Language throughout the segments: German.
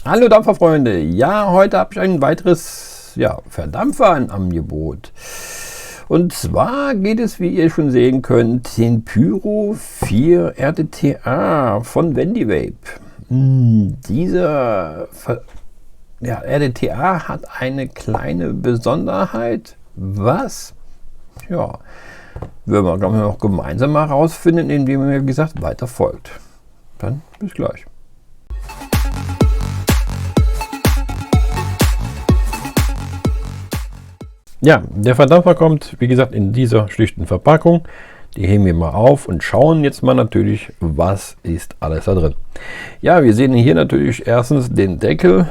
Hallo Dampferfreunde, ja, heute habe ich ein weiteres Verdampfer im Angebot. Und zwar geht es, wie ihr schon sehen könnt, den Pyro 4 RDTA von Vendivape. Dieser RDTA hat eine kleine Besonderheit, was werden wir, glaube ich, noch gemeinsam herausfinden, indem ihr, wie gesagt, weiter folgt. Dann bis gleich. Ja, der Verdampfer kommt, wie gesagt, in dieser schlichten Verpackung. Die heben wir mal auf und schauen jetzt mal natürlich, was ist alles da drin. Ja, wir sehen hier natürlich erstens den Deckel.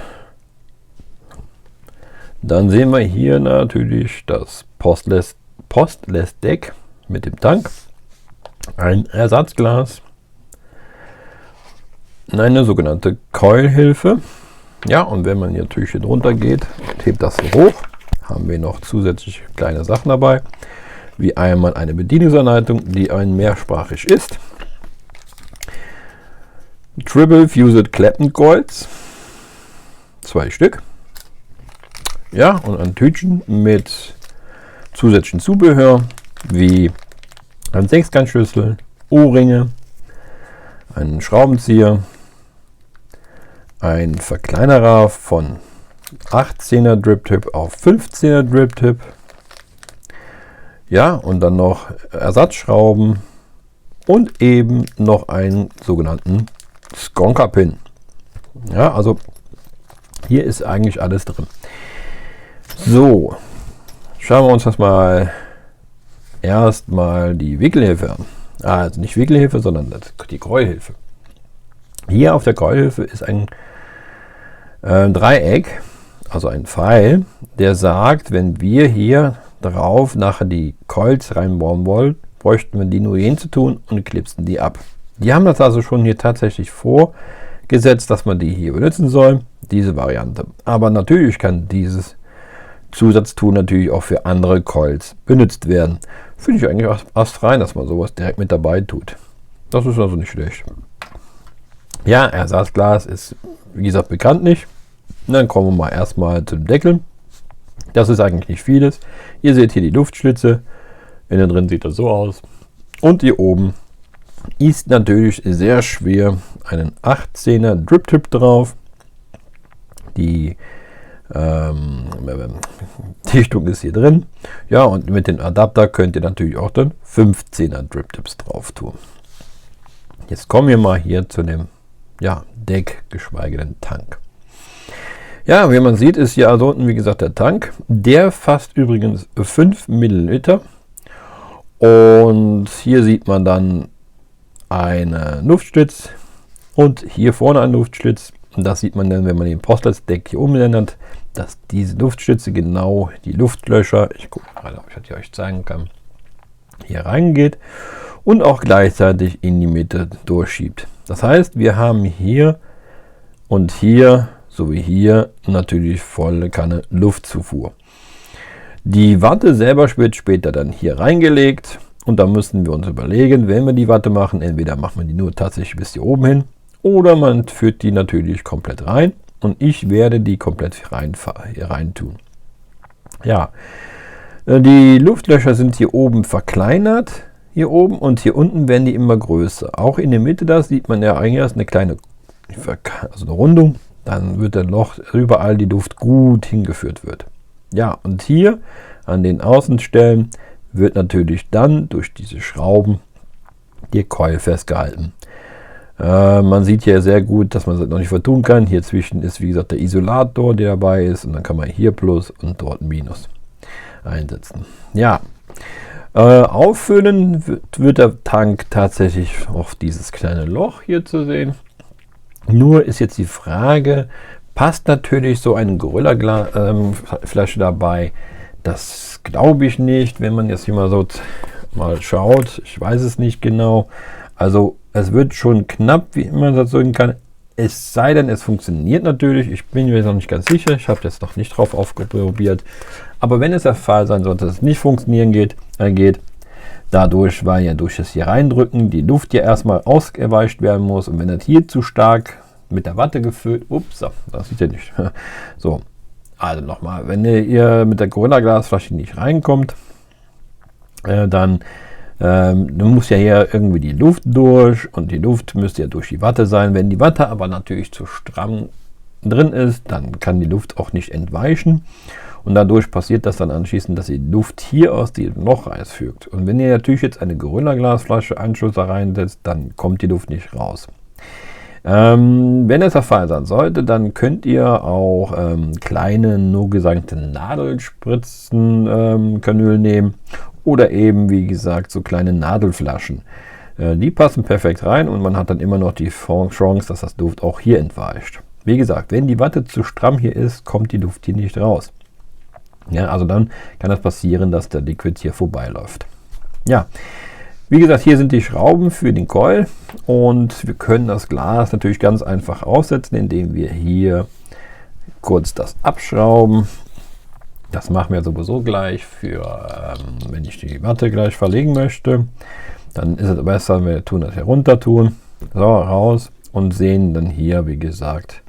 Dann sehen wir hier natürlich das Postless Deck mit dem Tank. Ein Ersatzglas. Eine sogenannte Coil-Hilfe. Ja, und wenn man hier natürlich hier drunter geht und hebt das so hoch, haben wir noch zusätzlich kleine Sachen dabei, wie einmal eine Bedienungsanleitung, die mehrsprachig ist. Triple Fused Clapton Coils, 2 Stück. Ja, und ein Tütchen mit zusätzlichen Zubehör, wie ein Sechskantschlüssel, O-Ringe, einen Schraubenzieher, ein Verkleinerer von 18er Drip-Tip auf 15er Drip-Tip. Ja, und dann noch Ersatzschrauben und eben noch einen sogenannten Skonker-Pin. Ja, also hier ist eigentlich alles drin. So, schauen wir uns das mal erstmal die Wickelhilfe an. Also nicht Wickelhilfe, sondern die Coilhilfe. Hier auf der Coilhilfe ist ein Dreieck, also ein Pfeil, der sagt, wenn wir hier drauf nachher die Coils reinbauen wollen, bräuchten wir die nur zu tun und klipsen die ab. Die haben das also schon hier tatsächlich vorgesetzt, dass man die hier benutzen soll, diese Variante. Aber natürlich kann dieses Zusatztool natürlich auch für andere Coils benutzt werden. Finde ich eigentlich astrein, dass man sowas direkt mit dabei tut. Das ist also nicht schlecht. Ja, Ersatzglas ist, wie gesagt, bekannt nicht. Und dann kommen wir mal erstmal zum Deckel. Das ist eigentlich nicht vieles. Ihr seht hier die Luftschlitze. Innen drin sieht das so aus. Und hier oben ist natürlich sehr schwer einen 18er Drip-Tip drauf. Die Dichtung ist hier drin. Ja, und mit dem Adapter könnt ihr natürlich auch dann 15er Drip-Tips drauf tun. Jetzt kommen wir mal hier zu dem Deck, geschweige denn Tank. Ja, wie man sieht, ist hier also unten, wie gesagt, der Tank. Der fasst übrigens 5 Milliliter. Und hier sieht man dann einen Luftschlitz und hier vorne einen Luftschlitz. Und das sieht man dann, wenn man den Postless-Deck hier umändert, dass diese Luftschlitze genau die Luftlöcher, ich gucke mal, ob ich das hier euch zeigen kann, hier reingeht und auch gleichzeitig in die Mitte durchschiebt. Das heißt, wir haben hier und hier sowie hier natürlich volle Kanne Luftzufuhr. Die Watte selber wird später dann hier reingelegt und da müssen wir uns überlegen, wenn wir die Watte machen, entweder machen wir die nur tatsächlich bis hier oben hin oder man führt die natürlich komplett rein und ich werde die komplett hier rein tun. Ja, die Luftlöcher sind hier oben verkleinert, hier oben, und hier unten werden die immer größer. Auch in der Mitte, da sieht man ja eigentlich erst eine kleine, also eine Rundung. Dann wird dann noch überall die Luft gut hingeführt wird. Ja, und hier an den Außenstellen wird natürlich dann durch diese Schrauben die Coil festgehalten. Man sieht hier sehr gut, dass man das noch nicht vertun kann. Hier zwischen ist, wie gesagt, der Isolator, der dabei ist, und dann kann man hier Plus und dort Minus einsetzen. Ja, auffüllen wird der Tank tatsächlich auf dieses kleine Loch hier zu sehen. Nur ist jetzt die Frage, passt natürlich so eine Gorilla-Flasche dabei? Das glaube ich nicht, wenn man jetzt hier mal schaut. Ich weiß es nicht genau. Also es wird schon knapp, wie man das sagen kann. Es sei denn, es funktioniert natürlich. Ich bin mir noch nicht ganz sicher. Ich habe jetzt noch nicht drauf ausprobiert. Aber wenn es der Fall sein sollte, dass es nicht funktionieren geht, dadurch, weil ja durch das hier reindrücken die Luft ja erstmal ausgeweicht werden muss. Und wenn das hier zu stark mit der Watte gefüllt. Ups, das sieht ihr nicht. So, also nochmal, wenn ihr mit der Gorilla-Glasflasche nicht reinkommt, dann muss ja hier irgendwie die Luft durch und die Luft müsste ja durch die Watte sein. Wenn die Watte aber natürlich zu stramm drin ist, dann kann die Luft auch nicht entweichen und dadurch passiert das dann anschließend, dass die Luft hier aus diesem Loch rausfügt. Und wenn ihr natürlich jetzt eine Gorilla-Glasflasche Anschluss da reinsetzt, dann kommt die Luft nicht raus. Wenn das der Fall sein sollte, dann könnt ihr auch kleine, nur gesagte Nadelspritzen Kanülen nehmen oder eben, wie gesagt, so kleine Nadelflaschen. Die passen perfekt rein und man hat dann immer noch die Chance, dass das Luft auch hier entweicht. Wie gesagt, wenn die Watte zu stramm hier ist, kommt die Luft hier nicht raus. Ja, also dann kann das passieren, dass der Liquid hier vorbeiläuft. Ja. Wie gesagt, hier sind die Schrauben für den Coil und wir können das Glas natürlich ganz einfach aufsetzen, indem wir hier kurz das abschrauben. Das machen wir sowieso gleich für, wenn ich die Watte gleich verlegen möchte. Dann ist es besser, wir tun das hier runter tun, so raus und sehen dann hier, wie gesagt,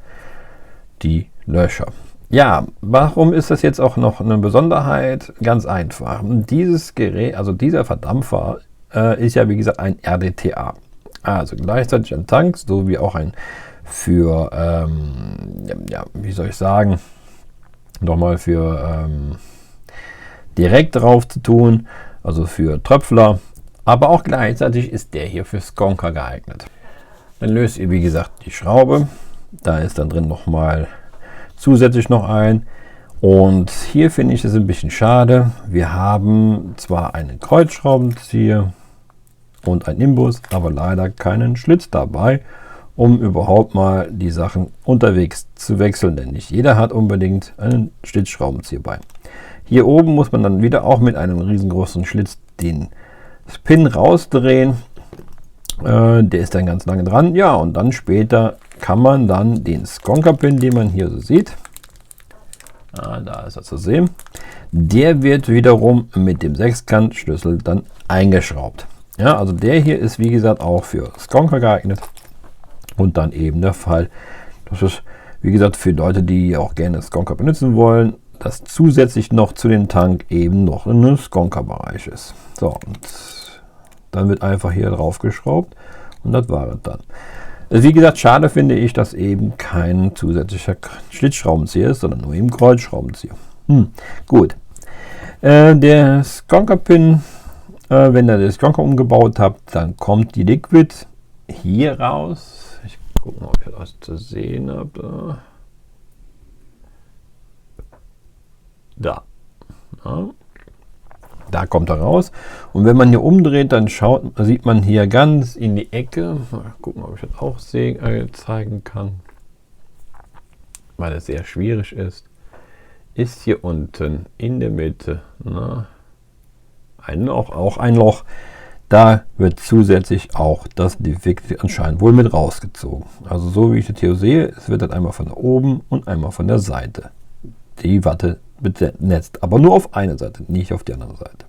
die Löcher. Ja, warum ist das jetzt auch noch eine Besonderheit? Ganz einfach. Dieses Gerät, also dieser Verdampfer, ist ja wie gesagt ein RDTA. Also gleichzeitig ein Tank, so wie auch ein für, wie soll ich sagen, nochmal für direkt drauf zu tun, also für Tröpfler, aber auch gleichzeitig ist der hier für Skonker geeignet. Dann löst ihr wie gesagt die Schraube, da ist dann drin nochmal zusätzlich noch ein. Und hier finde ich es ein bisschen schade. Wir haben zwar einen Kreuzschraubenzieher und einen Imbus, aber leider keinen Schlitz dabei, um überhaupt mal die Sachen unterwegs zu wechseln, denn nicht jeder hat unbedingt einen Schlitzschraubenzieher bei. Hier oben muss man dann wieder auch mit einem riesengroßen Schlitz den Pin rausdrehen. Der ist dann ganz lange dran. Ja, und dann später kann man dann den Skonker-Pin, den man hier so sieht, da ist er zu sehen, der wird wiederum mit dem Sechskantschlüssel dann eingeschraubt. Ja, also der hier ist wie gesagt auch für Skonker geeignet und dann eben der Fall, das ist wie gesagt für Leute, die auch gerne Skonker benutzen wollen, dass zusätzlich noch zu dem Tank eben noch ein Skonker-Bereich ist. So, und dann wird einfach hier drauf geschraubt und das war es dann. Also wie gesagt, schade finde ich, dass eben kein zusätzlicher Schlitzschraubenzieher ist, sondern nur eben Kreuzschraubenzieher. Gut. Der Skonker-Pin, wenn ihr den Skonker umgebaut habt, dann kommt die Liquid hier raus. Ich gucke mal, ob ich das zu sehen habe. Da. Ja. Da kommt er raus. Und wenn man hier umdreht, dann sieht man hier ganz in die Ecke. Mal gucken, ob ich das auch zeigen kann. Weil es sehr schwierig ist. Ist hier unten in der Mitte auch ein Loch. Da wird zusätzlich auch das Defekt anscheinend wohl mit rausgezogen. Also so wie ich das hier sehe, es wird dann einmal von da oben und einmal von der Seite die Watte benetzt, aber nur auf eine Seite, nicht auf die andere Seite.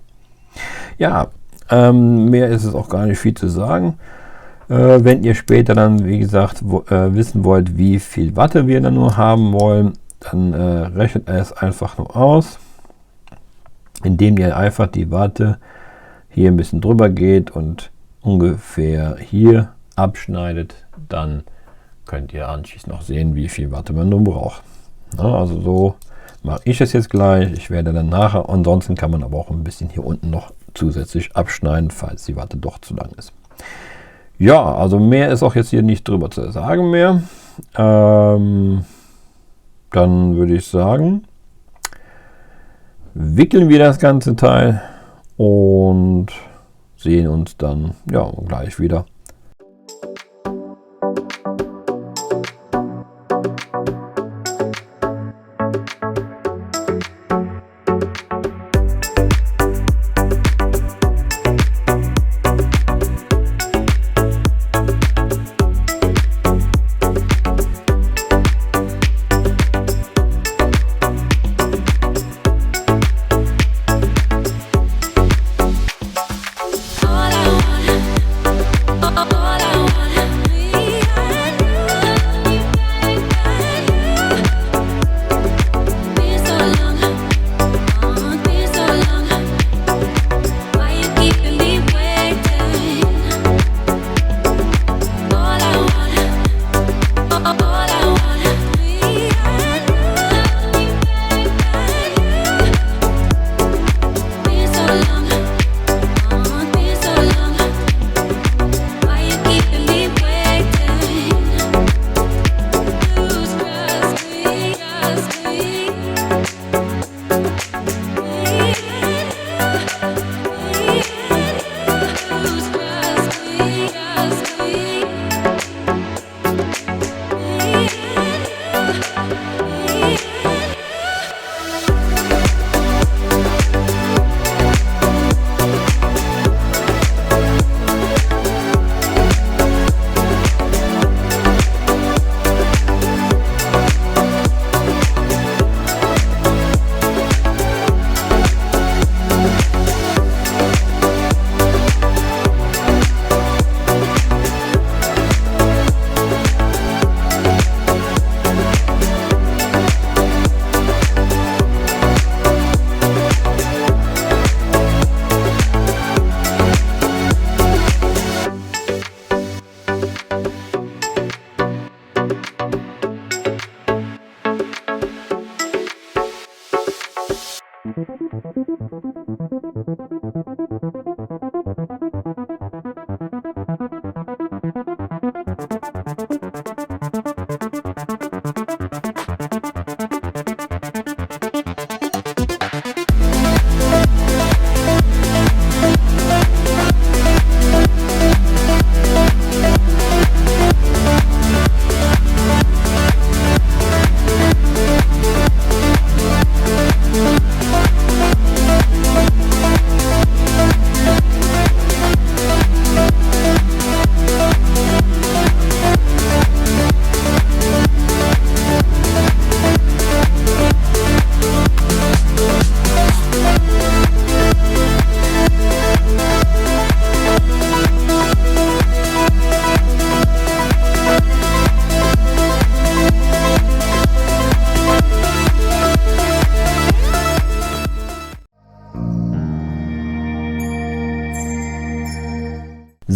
Ja, mehr ist es auch gar nicht viel zu sagen. Wenn ihr später dann, wie gesagt, wissen wollt, wie viel Watte wir dann nur haben wollen, dann rechnet es einfach nur aus, indem ihr einfach die Watte hier ein bisschen drüber geht und ungefähr hier abschneidet, dann könnt ihr anschließend noch sehen, wie viel Watte man nun braucht. Ja, also so mache ich es jetzt gleich. Ich werde dann nachher, ansonsten kann man aber auch ein bisschen hier unten noch zusätzlich abschneiden, falls die Watte doch zu lang ist. Ja, also mehr ist auch jetzt hier nicht drüber zu sagen mehr. Dann würde ich sagen, wickeln wir das ganze Teil und sehen uns dann gleich wieder.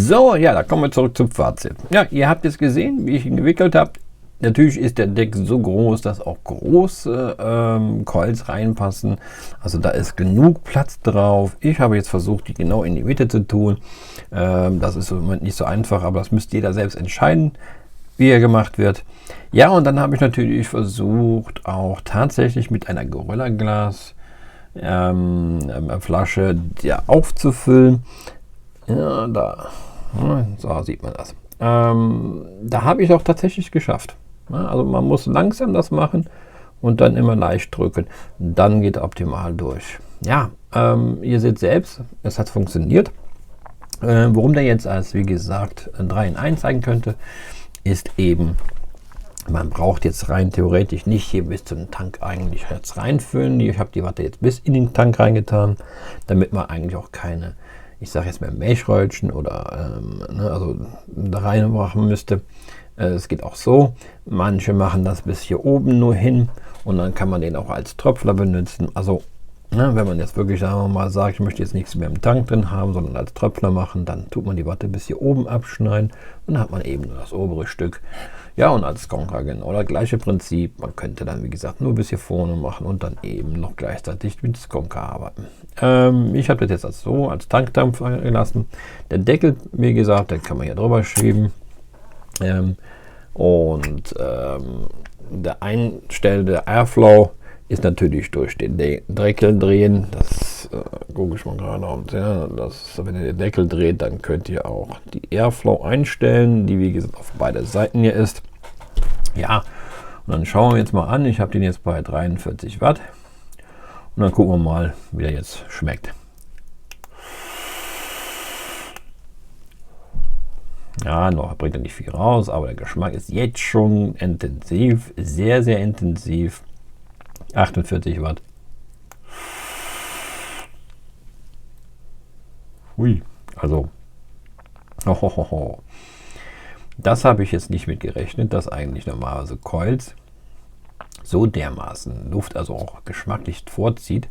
So, ja, da kommen wir zurück zum Fazit. Ja, ihr habt jetzt gesehen, wie ich ihn gewickelt habe. Natürlich ist der Deck so groß, dass auch große Coils reinpassen. Also da ist genug Platz drauf. Ich habe jetzt versucht, die genau in die Mitte zu tun. Das ist im Moment nicht so einfach, aber das müsst jeder selbst entscheiden, wie er gemacht wird. Ja, und dann habe ich natürlich versucht, auch tatsächlich mit einer Gorilla Glas Flasche aufzufüllen. Ja, da. So sieht man das. Da habe ich auch tatsächlich geschafft. Ja, also man muss langsam das machen und dann immer leicht drücken. Dann geht optimal durch. Ja, ihr seht selbst, es hat funktioniert. Worum der jetzt als, wie gesagt, 3 in 1 sein könnte, ist eben, man braucht jetzt rein theoretisch nicht hier bis zum Tank eigentlich jetzt reinfüllen. Ich habe die Watte jetzt bis in den Tank reingetan, damit man eigentlich auch keine, ich sage jetzt mal Milchröllchen oder also da reinmachen müsste. Es geht auch so. Manche machen das bis hier oben nur hin und dann kann man den auch als Tröpfler benutzen. Also wenn man jetzt wirklich, sagen wir mal, sagt, ich möchte jetzt nichts mehr im Tank drin haben, sondern als Tröpfler machen, dann tut man die Watte bis hier oben abschneiden und dann hat man eben nur das obere Stück. Ja, und als Konka genau das gleiche Prinzip. Man könnte dann, wie gesagt, nur bis hier vorne machen und dann eben noch gleichzeitig mit Konka arbeiten. Ich habe das jetzt als Tankdampf gelassen. Der Deckel, wie gesagt, den kann man hier drüber schieben. Der einstellende Airflow ist natürlich durch den Deckel drehen. Das gucke ich mal gerade. Und ja, wenn ihr den Deckel dreht, dann könnt ihr auch die Airflow einstellen, die wie gesagt auf beide Seiten hier ist. Ja, und dann schauen wir jetzt mal an. Ich habe den jetzt bei 43 Watt. Und dann gucken wir mal, wie der jetzt schmeckt. Ja, noch bringt er nicht viel raus, aber der Geschmack ist jetzt schon intensiv, sehr, sehr intensiv. 48 Watt. Ui, also. Das habe ich jetzt nicht mit gerechnet, dass eigentlich normalerweise Coils so dermaßen Luft, also auch geschmacklich vorzieht.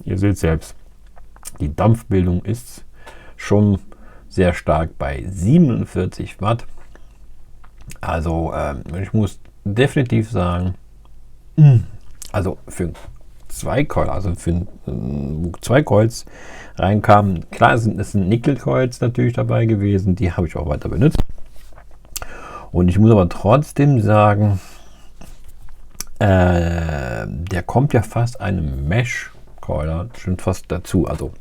Ihr seht selbst, die Dampfbildung ist schon sehr stark bei 47 Watt. Also ich muss definitiv sagen, also für 2 Coils, also für 2 Coils reinkamen, klar, es sind Nickel-Coils natürlich dabei gewesen, die habe ich auch weiter benutzt. Und ich muss aber trotzdem sagen, der kommt ja fast einem Mesh-Coiler schon fast dazu. Also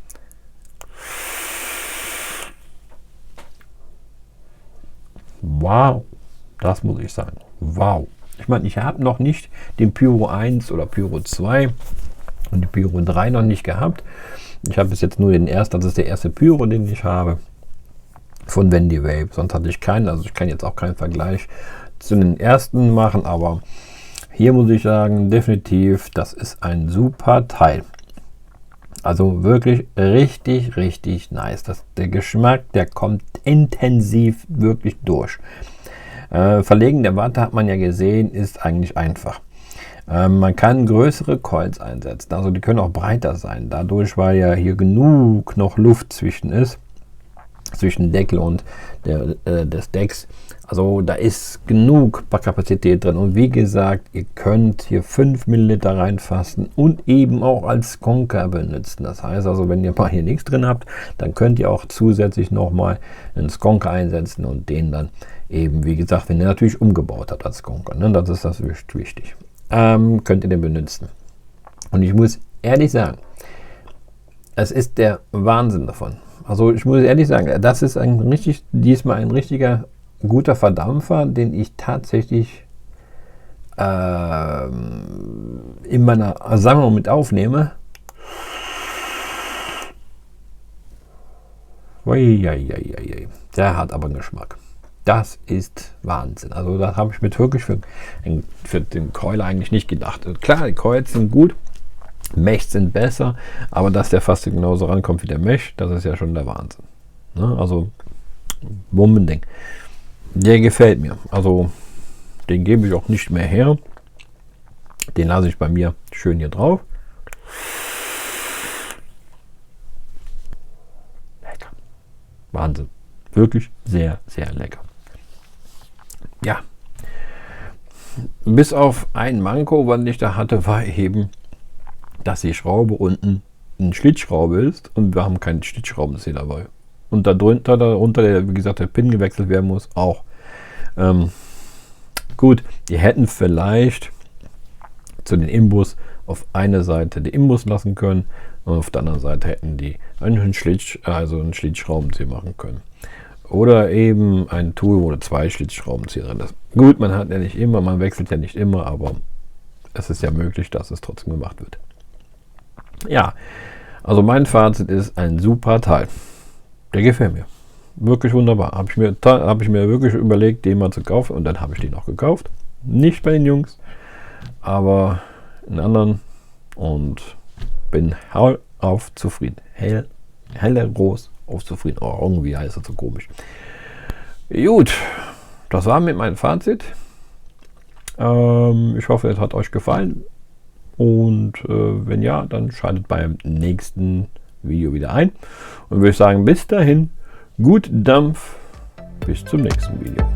wow, das muss ich sagen. Wow. Ich meine, ich habe noch nicht den Pyro 1 oder Pyro 2 und die Pyro 3 noch nicht gehabt. Ich habe bis jetzt nur den ersten, das ist der erste Pyro, den ich habe von Vendivape. Sonst hatte ich keinen, also ich kann jetzt auch keinen Vergleich zu den ersten machen, aber hier muss ich sagen, definitiv, das ist ein super Teil. Also wirklich richtig, richtig nice. Der Geschmack, der kommt intensiv wirklich durch. Verlegen der Watte, hat man ja gesehen, ist eigentlich einfach. Man kann größere Coils einsetzen, also die können auch breiter sein. Dadurch, weil ja hier genug noch Luft zwischen ist, zwischen Deckel und des Decks. Also da ist genug Kapazität drin. Und wie gesagt, ihr könnt hier 5 Milliliter reinfassen und eben auch als Skonker benutzen. Das heißt also, wenn ihr mal hier nichts drin habt, dann könnt ihr auch zusätzlich nochmal einen Skonker einsetzen und den dann eben, wie gesagt, wenn ihr natürlich umgebaut habt als Skonker, ne, das ist das wichtig, könnt ihr den benutzen. Und ich muss ehrlich sagen, es ist der Wahnsinn davon. Also ich muss ehrlich sagen, das ist diesmal ein richtiger guter Verdampfer, den ich tatsächlich in meiner Sammlung mit aufnehme. Der hat aber einen Geschmack. Das ist Wahnsinn. Also das habe ich mir wirklich für den Keuler eigentlich nicht gedacht. Klar, die Coils sind gut, Mechs sind besser, aber dass der fast genauso rankommt wie der Mech, das ist ja schon der Wahnsinn. Ne? Also Bombending. Der gefällt mir. Also den gebe ich auch nicht mehr her. Den lasse ich bei mir schön hier drauf. Lecker. Wahnsinn. Wirklich sehr, sehr lecker. Ja. Bis auf ein Manko, was ich da hatte, war eben, dass die Schraube unten eine Schlitzschraube ist und wir haben keinen Schlitzschraubenzieher dabei. Und darunter, der, wie gesagt, der Pin gewechselt werden muss, auch. Gut, die hätten vielleicht zu den Imbus auf eine Seite den Imbus lassen können und auf der anderen Seite hätten die einen Schlitzschraubenzieher machen können. Oder eben ein Tool, wo 2 Schlitzschraubenzieher drin ist. Gut, man hat ja nicht immer, man wechselt ja nicht immer, aber es ist ja möglich, dass es trotzdem gemacht wird. Ja, also mein Fazit ist ein super Teil. Der gefällt mir. Wirklich wunderbar. Habe ich mir wirklich überlegt, den mal zu kaufen und dann habe ich den auch gekauft. Nicht bei den Jungs, aber in anderen und bin hellauf zufrieden. Helleros auf zufrieden. Oh, irgendwie heißt das so komisch. Gut, das war mit meinem Fazit. Ich hoffe, es hat euch gefallen. Und wenn ja, dann schaltet beim nächsten Video wieder ein. Und würde ich sagen, bis dahin, gut Dampf, bis zum nächsten Video.